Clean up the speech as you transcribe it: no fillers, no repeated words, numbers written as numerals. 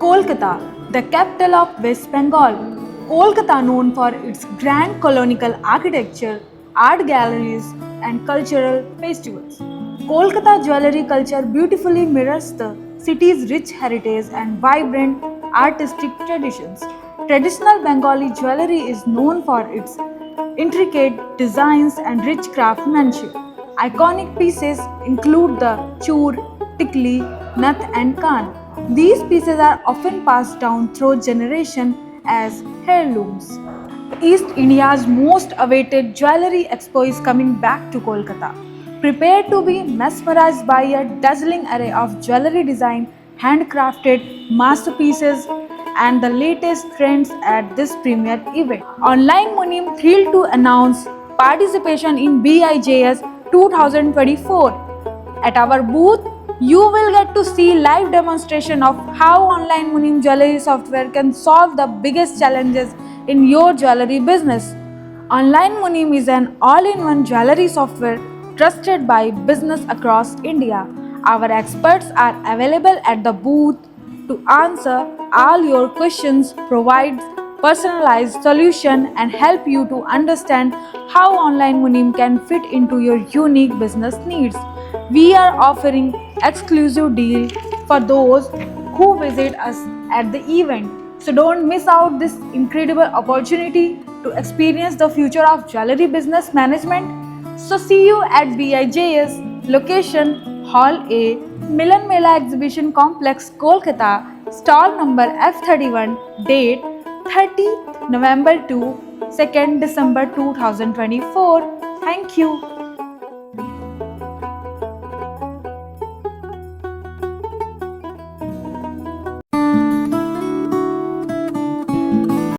Kolkata, the capital of West Bengal. Kolkata, known for its grand colonial architecture, art galleries, and cultural festivals. Kolkata jewelry culture beautifully mirrors the city's rich heritage and vibrant artistic traditions. Traditional Bengali jewelry is known for its intricate designs and rich craftsmanship. Iconic pieces include the chur, tikli, nath, and kan. These pieces are often passed down through generation as heirlooms. East India's most awaited jewelry expo is coming back to Kolkata. Prepare to be mesmerized by a dazzling array of jewelry design, handcrafted masterpieces, and the latest trends at this premier event. Online Munim thrilled to announce participation in BIJS 2024. At our booth, you will get to see live demonstration of how online Munim jewelry software can solve the biggest challenges in your jewelry business. Online Munim is an all-in-one jewelry software trusted by business across India. Our experts are available at the booth to answer all your questions, provide personalized solution and help you to understand how online Munim can fit into your unique business needs. We are offering exclusive deal for those who visit us at the event. So don't miss out this incredible opportunity to experience the future of jewelry business management. So see you at BIJS location Hall A, Milan Mela Exhibition Complex, Kolkata, stall number F31, date 30th November to 2nd December 2024. Thank you.